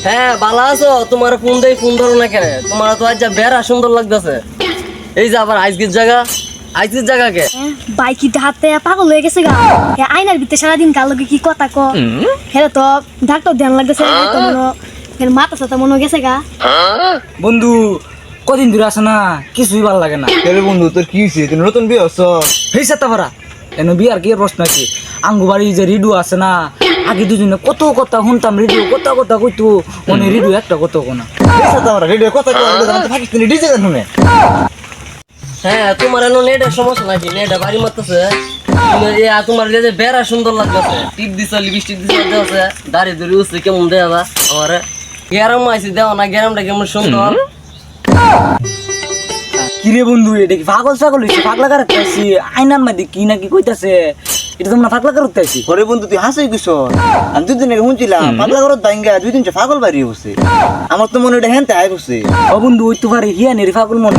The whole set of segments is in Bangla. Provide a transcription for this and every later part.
হ্যাঁ ভালো আছো? তোমার ফোন দেই, ফোন ধরো না কেন? তোমার তো আজ বেড়া সুন্দর লাগতেছে। এই যে আবার আজকের জায়গা কে বাইকি হাতে পাগল হয়ে গেছে গা। আয়নার ভিতরে সারাদিন কার লগে কি কথা ক হেরে তো ডাক্তার ধ্যান লাগতেছে তো মনে মাথা সাথে মনে গেছে গা। বন্ধু কদিন দূরে আসে না, কিছুই ভালো লাগে না। কেরে বন্ধু তোর কি হয়েছে? তুই নতুন বিয়ে হচ্ছ? এই সাথে পারা এন বিয়ার কি প্রশ্ন আছে? আঙ্গু বাড়ি যে রেডিও আছে না, আগে দুজনে কত কথা শুনতাম, রেডিও কত কথা কইতো, মনে রেডিও একটা কত কোনা রেডিও কথা পাকিস্তানি ডিজে গান শুনে। হ্যাঁ তোমার এনো নেটের সমস্যা নাকি? নেট বাড়ি মারতেছে। তোমার যে বেড়া সুন্দর লাগতেছে, টিপ দিছ, লিপস্টিক দিছ, দাড়ি ধরে উঠছে, কেমন দেয়া যা আমার গ্যারাম আইসি দেওয়া না, গ্যারামটা কেমন সুন্দর। কিরে বন্ধু, এটা কি পাগল হইছে? পাগলা কারতে আইছি, আয়নার মধ্যে কি নাকি কইতাছে, এটা তোমরা পাগলা কারতে আইছি। ঘরে বন্ধু তুই হাসি কিস? আমি দুদিন আগে শুনছিলাম পাগলা ঘরত ভাঙ্গা 2-3 পাগল বাড়ি বসে। আমার তো মনে এটা হেনতে আই বসে। ও বন্ধু ওই তো পারে হিয়া নেরি পাগল মনে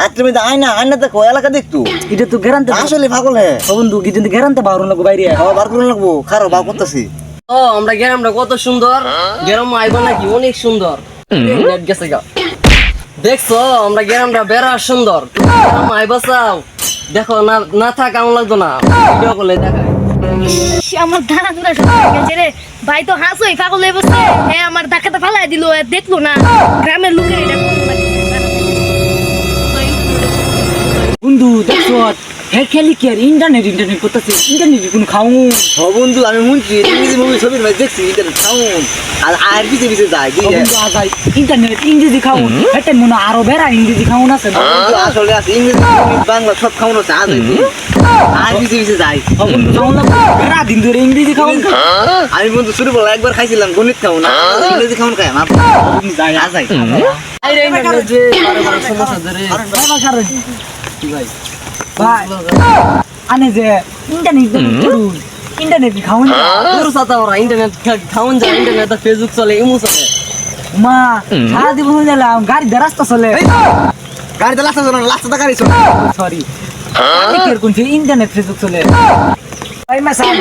আত্রে মধ্যে আয়না দেখো, এলাকা দেখতো, এটা তো গ্যারান্টি আসলে পাগল হ্যাঁ। ও বন্ধু কি কিন্তু গ্যারান্টি বারো লাগবো বাইরে। বার করে লাগবো, খারাপ বার করতেছি। ও আমরা গ্যারামটা কত সুন্দর, গ্যারাম আইবা নাকি অনেক সুন্দর। নেট গেছে গা, দেখছো আমরা গ্যারামটা বেড়া সুন্দর। গ্যারাম আইবা চাও দেখো, না না থাক কেমন লাগতো না, ভিডিও করলে দেখায়। আমার ধানা ধরা সব গেছে রে ভাই, তো হাসোই পাগল হয়ে বসে। হ্যাঁ আমার ডাকাটা ফালাই দিল, দেখলো না গ্রামের লোকের এটা বন্ধু দেখছো হ্যাঁ খেলি কি আর ইন্টারনেট করতেছে, ইন্টারনেট কোনো খাও। ও বন্ধু আমি শুনছি ইংরেজি মুভি ছবির ভাই দেখছি, ইন্টারনেট খাউন আর পিছে পিছে যায়। ইন্টারনেট ইংরেজি খাউন, এটা মনে আরো বেড়া ইংরেজি খাউন আছে না। আসলে আছে ইংরেজি বাংলা সব খাউন আছে, আর পিছে পিছে যায়। বেড়া দিন ধরে ইংরেজি খাউন। আমি বন্ধু শুরু করলাম একবার খাইছিলাম গণিত খাউন, ইংরেজি খাউন খাই আমার যায়। আরে ইন্টারনেট যে বারবার সমস্যা ধরে কি ভাই ভাই আনে যে ইন্টারনেট করুন, ইন্টারনেট খাউন তোর সাথে ওরা ইন্টারনেট খাওন যায়, ইন্টারনেট ফেসবুক চলে, ইমো চলে। মা সারা জীবন গেলাম গাড়ি দিয়ে রাস্তা চলে, গাড়িতে লাস্তা গাড়ি চলে। সরি কোন ইন্টারনেট ফেসবুক চলে। ভাই মা সাহেব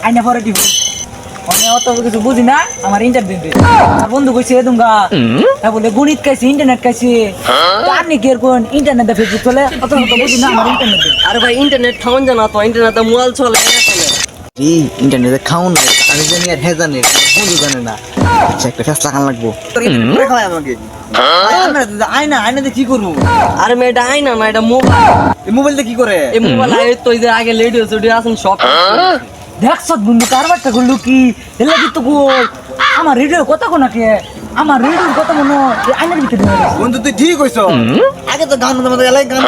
আইনা পরে টিভি অনেক অত কিছু বুঝি না, আমার ইন্টারনেট বন্ধু কইছে দুঙ্গা তা বলে গণিত খাইছি, ইন্টারনেট খাইছি, আপনি কি কোন ইন্টারনেট ফেসবুক চলে অত বুঝি না আমার ইন্টারনেট। আরে ভাই ইন্টারনেট খাওন জানা তো, ইন্টারনেটে মোবাইল চলে, এই ইন্টারনেটে খাউন না, আমি জানি আর হে জানি, বন্ধু জানে না। আচ্ছা একটা ফেসলা খান লাগবো আমাকে। আয়নাতে কি করবো? আরে মেয়েটা আইনা না, এটা মোবাইল। এই মোবাইলটা কি করে? এই মোবাইল আই তো এই যে আগে লেডিও স্টুডিও আছেন সব দেখছ বন্ধু কারবারটা করলো কি এলা কিন্তু আমার রেডিওর কথা কোনাকে, আমার রেডিওর কথা মনে আইনার ভিতরে বন্ধু তুই ঠিক কইছ। আগে তো গান মধ্যে এলাই গান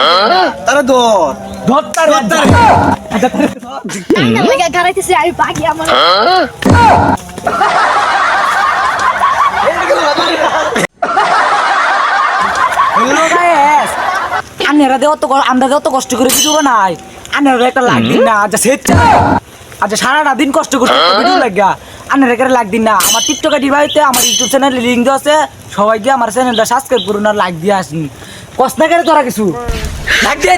তারা ধরতার আয়নার লাগা গাড়াইতেছে আমি পাগি আমার। আনেরা দে অত আমরা অত কষ্ট করে ভিডিও বানাই, আনেরা একটা লাগ দিন না, আচ্ছা সেট আচ্ছা সারাটা দিন কষ্ট করতে ভিডিও লাগা, আনেরা একটা লাগ দিন না। আমার টিকটক আইডি বাড়িতে আমার ইউটিউব চ্যানেলে লিঙ্ক দেওয়া আছে, সবাই গিয়ে আমার চ্যানেলটা সাবস্ক্রাইব করুন আর লাইক দিয়ে আসুন। কষ্ট না করে তোরা কিছু লাগ দিয়ে